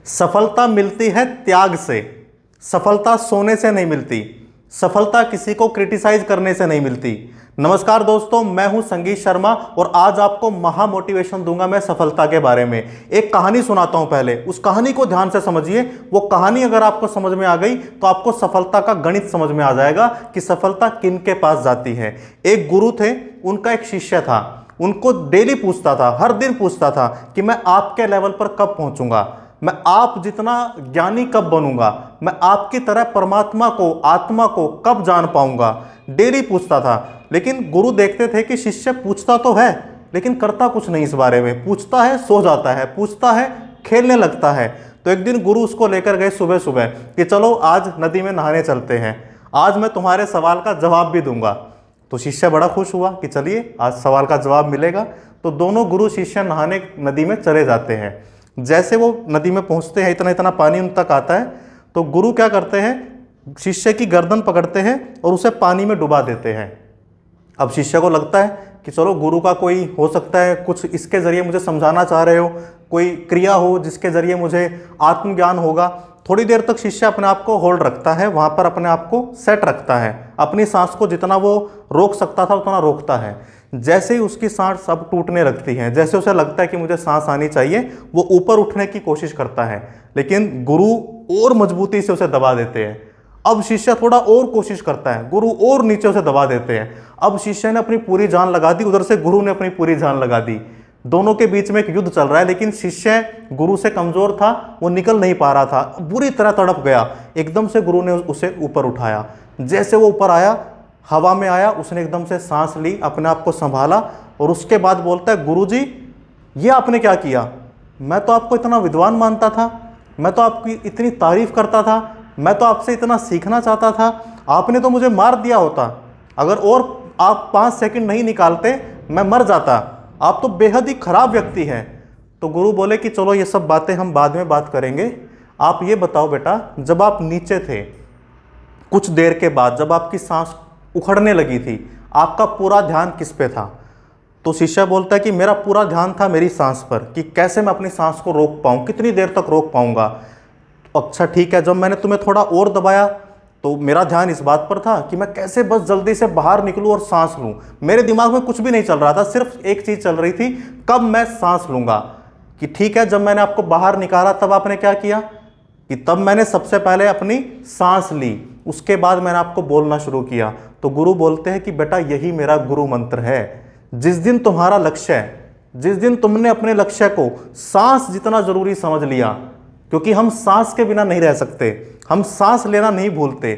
सफलता मिलती है त्याग से, सफलता सोने से नहीं मिलती, सफलता किसी को क्रिटिसाइज करने से नहीं मिलती। नमस्कार दोस्तों, मैं हूं संगीत शर्मा और आज आपको महा मोटिवेशन दूंगा मैं सफलता के बारे में। एक कहानी सुनाता हूं, पहले उस कहानी को ध्यान से समझिए। वो कहानी अगर आपको समझ में आ गई तो आपको सफलता का गणित समझ में आ जाएगा कि सफलता किन के पास जाती है। एक गुरु थे, उनका एक शिष्य था, उनको डेली पूछता था, हर दिन पूछता था कि मैं आपके लेवल पर कब पहुंचूंगा, मैं आप जितना ज्ञानी कब बनूंगा, मैं आपकी तरह परमात्मा को, आत्मा को कब जान पाऊंगा। डेली पूछता था। लेकिन गुरु देखते थे कि शिष्य पूछता तो है लेकिन करता कुछ नहीं इस बारे में। पूछता है, सो जाता है, पूछता है, खेलने लगता है। तो एक दिन गुरु उसको लेकर गए सुबह सुबह कि चलो आज नदी में नहाने चलते हैं, आज मैं तुम्हारे सवाल का जवाब भी दूंगा। तो शिष्य बड़ा खुश हुआ कि चलिए आज सवाल का जवाब मिलेगा। तो दोनों गुरु शिष्य नहाने नदी में चले जाते हैं। जैसे वो नदी में पहुंचते हैं, इतना इतना पानी उन तक आता है, तो गुरु क्या करते हैं, शिष्य की गर्दन पकड़ते हैं और उसे पानी में डुबा देते हैं। अब शिष्य को लगता है कि चलो गुरु का कोई हो सकता है, कुछ इसके जरिए मुझे समझाना चाह रहे हो, कोई क्रिया हो जिसके जरिए मुझे आत्मज्ञान होगा। थोड़ी देर तक शिष्य अपने आप को होल्ड रखता है, वहाँ पर अपने आप को सेट रखता है, अपनी सांस को जितना वो रोक सकता था उतना रोकता है। जैसे ही उसकी सांस अब टूटने लगती है, जैसे उसे लगता है कि मुझे सांस आनी चाहिए, वो ऊपर उठने की कोशिश करता है, लेकिन गुरु और मजबूती से उसे दबा देते हैं। अब शिष्य थोड़ा और कोशिश करता है, गुरु और नीचे उसे दबा देते हैं। अब शिष्य ने अपनी पूरी जान लगा दी, उधर से गुरु ने अपनी पूरी जान लगा दी। दोनों के बीच में एक युद्ध चल रहा है, लेकिन शिष्य गुरु से कमजोर था, वो निकल नहीं पा रहा था, बुरी तरह तड़प गया। एकदम से गुरु ने उसे ऊपर उठाया। जैसे वो ऊपर आया, हवा में आया, उसने एकदम से सांस ली, अपने आप को संभाला और उसके बाद बोलता है, गुरु जी ये आपने क्या किया? मैं तो आपको इतना विद्वान मानता था, मैं तो आपकी इतनी तारीफ करता था, मैं तो आपसे इतना सीखना चाहता था, आपने तो मुझे मार दिया होता। अगर और आप 5 सेकंड नहीं निकालते मैं मर जाता। आप तो बेहद ही खराब व्यक्ति हैं। तो गुरु बोले कि चलो ये सब बातें हम बाद में बात करेंगे। आप ये बताओ बेटा, जब आप नीचे थे, कुछ देर के बाद जब आपकी सांस उखड़ने लगी थी, आपका पूरा ध्यान किस पे था? तो शिष्य बोलता है कि मेरा पूरा ध्यान था मेरी सांस पर, कि कैसे मैं अपनी सांस को रोक पाऊँ, कितनी देर तक रोक पाऊँगा। अच्छा ठीक है, जब मैंने तुम्हें थोड़ा और दबाया तो मेरा ध्यान इस बात पर था कि मैं कैसे बस जल्दी से बाहर निकलूं और सांस लूं। मेरे दिमाग में कुछ भी नहीं चल रहा था, सिर्फ एक चीज चल रही थी, कब मैं सांस लूंगा। कि ठीक है, जब मैंने आपको बाहर निकाला तब आपने क्या किया कि तब मैंने सबसे पहले अपनी सांस ली, उसके बाद मैंने आपको बोलना शुरू किया। तो गुरु बोलते हैं कि बेटा यही मेरा गुरु मंत्र है। जिस दिन तुम्हारा लक्ष्य है, जिस दिन तुमने अपने लक्ष्य को सांस जितना जरूरी समझ लिया, क्योंकि हम सांस के बिना नहीं रह सकते, हम सांस लेना नहीं भूलते।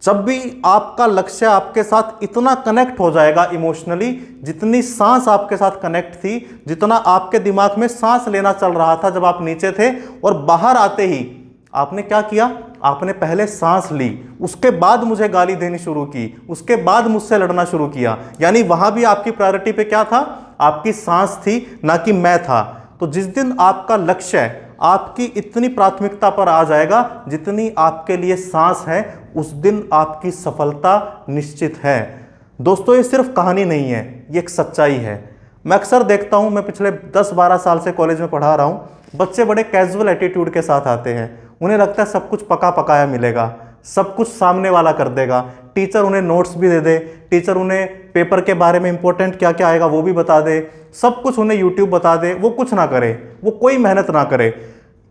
जब भी आपका लक्ष्य आपके साथ इतना कनेक्ट हो जाएगा इमोशनली, जितनी सांस आपके साथ कनेक्ट थी, जितना आपके दिमाग में सांस लेना चल रहा था जब आप नीचे थे, और बाहर आते ही आपने क्या किया, आपने पहले सांस ली, उसके बाद मुझे गाली देनी शुरू की, उसके बाद मुझसे लड़ना शुरू किया। यानी वहां भी आपकी प्रायोरिटी पे क्या था, आपकी सांस थी, ना कि मैं था। तो जिस दिन आपका लक्ष्य आपकी इतनी प्राथमिकता पर आ जाएगा जितनी आपके लिए सांस है, उस दिन आपकी सफलता निश्चित है। दोस्तों ये सिर्फ कहानी नहीं है, ये एक सच्चाई है। मैं अक्सर देखता हूं, मैं पिछले 10-12 साल से कॉलेज में पढ़ा रहा हूं, बच्चे बड़े कैजुअल एटीट्यूड के साथ आते हैं। उन्हें लगता है सब कुछ पका पकाया मिलेगा, सब कुछ सामने वाला कर देगा। टीचर उन्हें नोट्स भी दे दे, टीचर उन्हें पेपर के बारे में इंपॉर्टेंट क्या क्या आएगा वो भी बता दे, सब कुछ उन्हें यूट्यूब बता दे, वो कुछ ना करे, वो कोई मेहनत ना करे।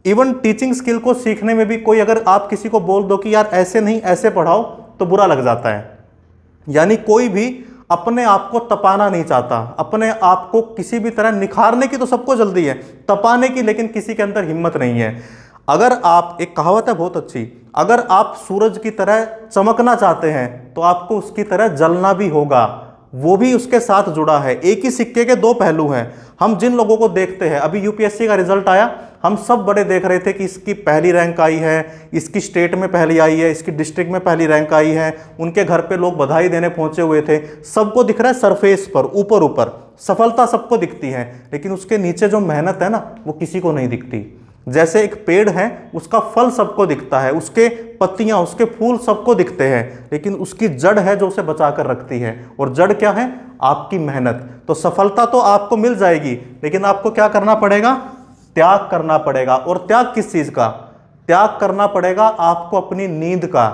इवन टीचिंग स्किल को सीखने में भी कोई, अगर आप किसी को बोल दो कि यार ऐसे नहीं ऐसे पढ़ाओ, तो बुरा लग जाता है। यानी कोई भी अपने आप को तपाना नहीं चाहता, अपने आप को किसी भी तरह निखारने की तो सबको जल्दी है, तपाने की लेकिन किसी के अंदर हिम्मत नहीं है। अगर आप, एक कहावत है बहुत अच्छी, अगर आप सूरज की तरह चमकना चाहते हैं तो आपको उसकी तरह जलना भी होगा, वो भी उसके साथ जुड़ा है। एक ही सिक्के के दो पहलू हैं। हम जिन लोगों को देखते हैं, अभी यूपीएससी का रिजल्ट आया, हम सब बड़े देख रहे थे कि इसकी पहली रैंक आई है, इसकी स्टेट में पहली आई है, इसकी डिस्ट्रिक्ट में पहली रैंक आई है, उनके घर पे लोग बधाई देने पहुंचे हुए थे। सबको दिख रहा है सरफेस पर, ऊपर ऊपर सफलता सबको दिखती है, लेकिन उसके नीचे जो मेहनत है ना, वो किसी को नहीं दिखती। जैसे एक पेड़ है, उसका फल सबको दिखता है, उसके पत्तियां, उसके फूल सबको दिखते हैं, लेकिन उसकी जड़ है जो उसे बचा कर रखती है। और जड़ क्या है? आपकी मेहनत। तो सफलता तो आपको मिल जाएगी, लेकिन आपको क्या करना पड़ेगा? त्याग करना पड़ेगा। और त्याग किस चीज का? त्याग करना पड़ेगा आपको अपनी नींद का,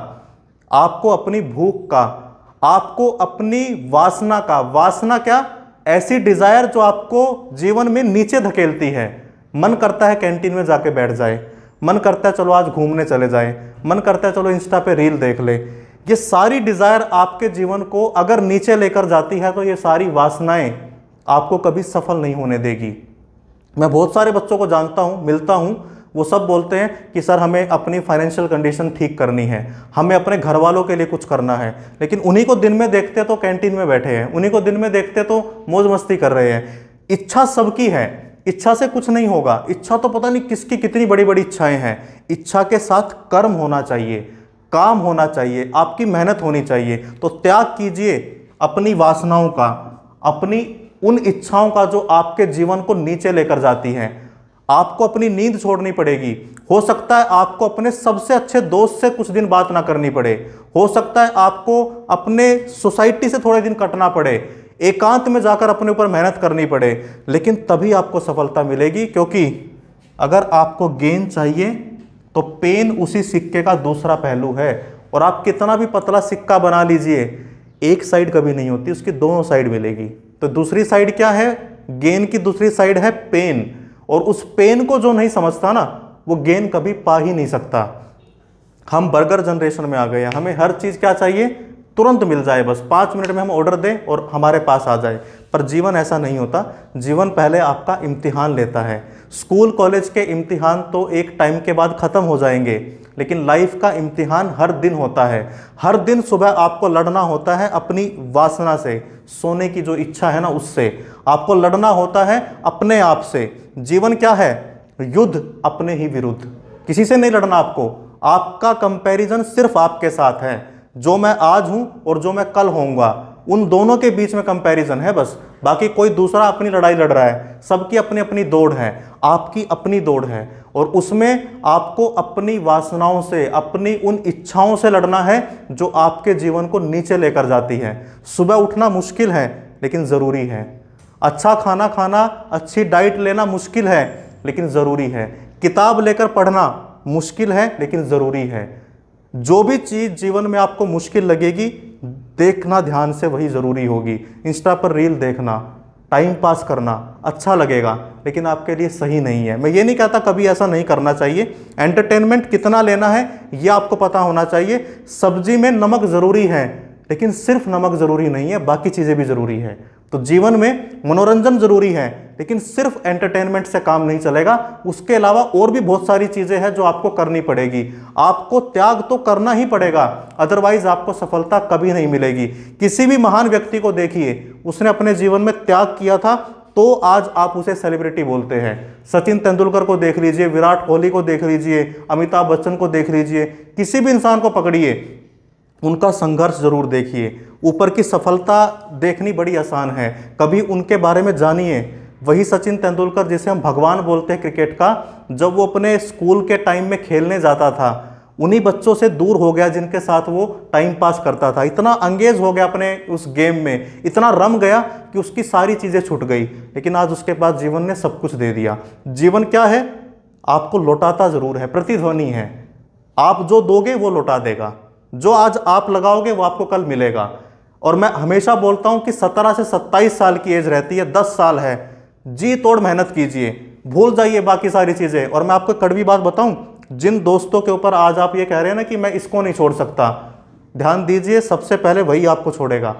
आपको अपनी भूख का, आपको अपनी वासना का। वासना क्या? ऐसी डिजायर जो आपको जीवन में नीचे धकेलती है। मन करता है कैंटीन में जाके बैठ जाए, मन करता है चलो आज घूमने चले जाए, मन करता है चलो इंस्टा पे रील देख ले। ये सारी डिजायर आपके जीवन को अगर नीचे लेकर जाती है तो ये सारी वासनाएं आपको कभी सफल नहीं होने देगी। मैं बहुत सारे बच्चों को जानता हूं, मिलता हूं, वो सब बोलते हैं कि सर हमें अपनी फाइनेंशियल कंडीशन ठीक करनी है, हमें अपने घर वालों के लिए कुछ करना है, लेकिन उन्हीं को दिन में देखते तो कैंटीन में बैठे हैं, उन्हीं को दिन में देखते तो मौज मस्ती कर रहे हैं। इच्छा सबकी है, इच्छा से कुछ नहीं होगा। इच्छा तो पता नहीं किसकी कितनी बड़ी बड़ी इच्छाएं हैं। इच्छा के साथ कर्म होना चाहिए, काम होना चाहिए, आपकी मेहनत होनी चाहिए। तो त्याग कीजिए अपनी वासनाओं का, अपनी उन इच्छाओं का जो आपके जीवन को नीचे लेकर जाती हैं। आपको अपनी नींद छोड़नी पड़ेगी। हो सकता है आपको अपने सबसे अच्छे दोस्त से कुछ दिन बात ना करनी पड़े, हो सकता है आपको अपने सोसाइटी से थोड़े दिन कटना पड़े, एकांत में जाकर अपने ऊपर मेहनत करनी पड़े, लेकिन तभी आपको सफलता मिलेगी। क्योंकि अगर आपको गेन चाहिए तो पेन उसी सिक्के का दूसरा पहलू है। और आप कितना भी पतला सिक्का बना लीजिए, एक साइड कभी नहीं होती, उसकी दोनों साइड मिलेगी। तो दूसरी साइड क्या है? गेन की दूसरी साइड है पेन। और उस पेन को जो नहीं समझता ना, वो गेन कभी पा ही नहीं सकता। हम बर्गर जनरेशन में आ गए हैं, हमें हर चीज़ क्या चाहिए? तुरंत मिल जाए, बस 5 मिनट में हम ऑर्डर दें और हमारे पास आ जाए। पर जीवन ऐसा नहीं होता। जीवन पहले आपका इम्तिहान लेता है। स्कूल कॉलेज के इम्तिहान तो एक टाइम के बाद ख़त्म हो जाएंगे, लेकिन लाइफ का इम्तिहान हर दिन होता है। हर दिन सुबह आपको लड़ना होता है अपनी वासना से, सोने की जो इच्छा है ना उससे। आपको लड़ना होता है अपने आप से। जीवन क्या है? युद्ध अपने ही विरुद्ध। किसी से नहीं लड़ना आपको। आपका कंपैरिजन सिर्फ आपके साथ है। जो मैं आज हूं और जो मैं कल होऊंगा, उन दोनों के बीच में कंपैरिजन है बस। बाकी कोई दूसरा अपनी लड़ाई लड़ रहा है। सबकी अपनी अपनी दौड़ है, आपकी अपनी दौड़ है। और उसमें आपको अपनी वासनाओं से, अपनी उन इच्छाओं से लड़ना है जो आपके जीवन को नीचे लेकर जाती है। सुबह उठना मुश्किल है लेकिन ज़रूरी है। अच्छा खाना खाना, अच्छी डाइट लेना मुश्किल है लेकिन ज़रूरी है। किताब लेकर पढ़ना मुश्किल है लेकिन ज़रूरी है। जो भी चीज़ जीवन में आपको मुश्किल लगेगी, देखना ध्यान से वही ज़रूरी होगी। इंस्टा पर रील देखना, टाइम पास करना अच्छा लगेगा लेकिन आपके लिए सही नहीं है। मैं ये नहीं कहता कभी ऐसा नहीं करना चाहिए। एंटरटेनमेंट कितना लेना है ये आपको पता होना चाहिए। सब्जी में नमक ज़रूरी है लेकिन सिर्फ नमक ज़रूरी नहीं है, बाकी चीज़ें भी ज़रूरी है। तो जीवन में मनोरंजन ज़रूरी है लेकिन सिर्फ एंटरटेनमेंट से काम नहीं चलेगा। उसके अलावा और भी बहुत सारी चीज़ें हैं जो आपको करनी पड़ेगी। आपको त्याग तो करना ही पड़ेगा, अदरवाइज आपको सफलता कभी नहीं मिलेगी। किसी भी महान व्यक्ति को देखिए, उसने अपने जीवन में त्याग किया था तो आज आप उसे सेलिब्रिटी बोलते हैं। सचिन तेंदुलकर को देख लीजिए, विराट कोहली को देख लीजिए, अमिताभ बच्चन को देख लीजिए, किसी भी इंसान को पकड़िए, उनका संघर्ष जरूर देखिए। ऊपर की सफलता देखनी बड़ी आसान है, कभी उनके बारे में जानिए। वही सचिन तेंदुलकर जिसे हम भगवान बोलते हैं क्रिकेट का, जब वो अपने स्कूल के टाइम में खेलने जाता था, उन्हीं बच्चों से दूर हो गया जिनके साथ वो टाइम पास करता था। इतना अंगेज हो गया अपने उस गेम में, इतना रम गया कि उसकी सारी चीज़ें छूट गई। लेकिन आज उसके बाद जीवन ने सब कुछ दे दिया। जीवन क्या है? आपको लौटाता जरूर है, प्रतिध्वनि है। आप जो दोगे वो लौटा देगा, जो आज आप लगाओगे वो आपको कल मिलेगा। और मैं हमेशा बोलता हूं कि 17 से 27 साल की एज रहती है, 10 साल है, जी तोड़ मेहनत कीजिए, भूल जाइए बाकी सारी चीज़ें। और मैं आपको कड़वी बात बताऊं, जिन दोस्तों के ऊपर आज आप ये कह रहे हैं ना कि मैं इसको नहीं छोड़ सकता, ध्यान दीजिए सबसे पहले वही आपको छोड़ेगा।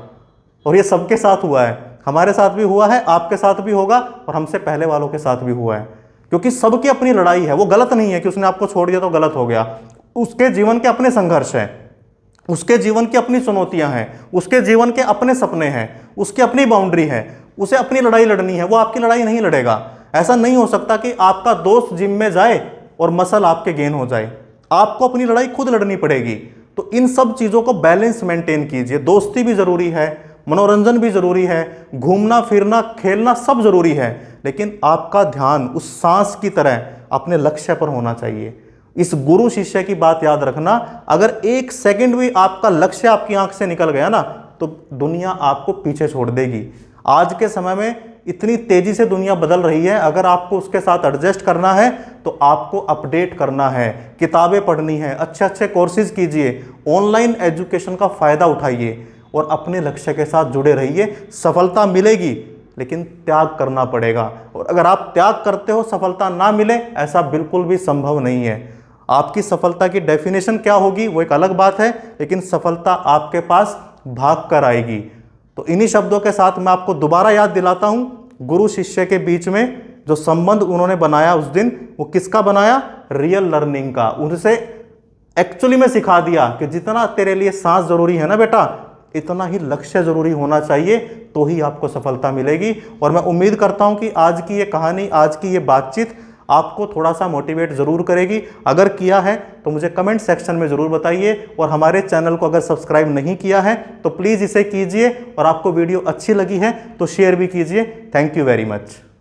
और ये सबके साथ हुआ है, हमारे साथ भी हुआ है, आपके साथ भी होगा और हमसे पहले वालों के साथ भी हुआ है। क्योंकि सबकी अपनी लड़ाई है। वो गलत नहीं है कि उसने आपको छोड़ दिया तो गलत हो गया। उसके जीवन के अपने संघर्ष हैं, उसके जीवन की अपनी चुनौतियां हैं, उसके जीवन के अपने सपने हैं, उसकी अपनी बाउंड्री है, उसे अपनी लड़ाई लड़नी है। वो आपकी लड़ाई नहीं लड़ेगा। ऐसा नहीं हो सकता कि आपका दोस्त जिम में जाए और मसल आपके गेन हो जाए। आपको अपनी लड़ाई खुद लड़नी पड़ेगी। तो इन सब चीज़ों को बैलेंस मेंटेन कीजिए। दोस्ती भी ज़रूरी है, मनोरंजन भी ज़रूरी है, घूमना फिरना खेलना सब ज़रूरी है, लेकिन आपका ध्यान उस सांस की तरह अपने लक्ष्य पर होना चाहिए। इस गुरु शिष्य की बात याद रखना, अगर 1 सेकंड भी आपका लक्ष्य आपकी आंख से निकल गया ना तो दुनिया आपको पीछे छोड़ देगी। आज के समय में इतनी तेजी से दुनिया बदल रही है, अगर आपको उसके साथ एडजस्ट करना है तो आपको अपडेट करना है, किताबें पढ़नी है, अच्छे अच्छे कोर्सेज कीजिए, ऑनलाइन एजुकेशन का फ़ायदा उठाइए और अपने लक्ष्य के साथ जुड़े रहिए। सफलता मिलेगी लेकिन त्याग करना पड़ेगा, और अगर आप त्याग करते हो सफलता ना मिले, ऐसा बिल्कुल भी संभव नहीं है। आपकी सफलता की डेफिनेशन क्या होगी वो एक अलग बात है, लेकिन सफलता आपके पास भाग कर आएगी। तो इन्हीं शब्दों के साथ मैं आपको दोबारा याद दिलाता हूं, गुरु शिष्य के बीच में जो संबंध उन्होंने बनाया उस दिन, वो किसका बनाया? रियल लर्निंग का। उनसे एक्चुअली में सिखा दिया कि जितना तेरे लिए सांस जरूरी है ना बेटा, इतना ही लक्ष्य जरूरी होना चाहिए, तो ही आपको सफलता मिलेगी। और मैं उम्मीद करता हूं कि आज की ये कहानी, आज की ये बातचीत आपको थोड़ा सा मोटिवेट ज़रूर करेगी। अगर किया है तो मुझे कमेंट सेक्शन में ज़रूर बताइए, और हमारे चैनल को अगर सब्सक्राइब नहीं किया है तो प्लीज़ इसे कीजिए, और आपको वीडियो अच्छी लगी है तो शेयर भी कीजिए। Thank you very much.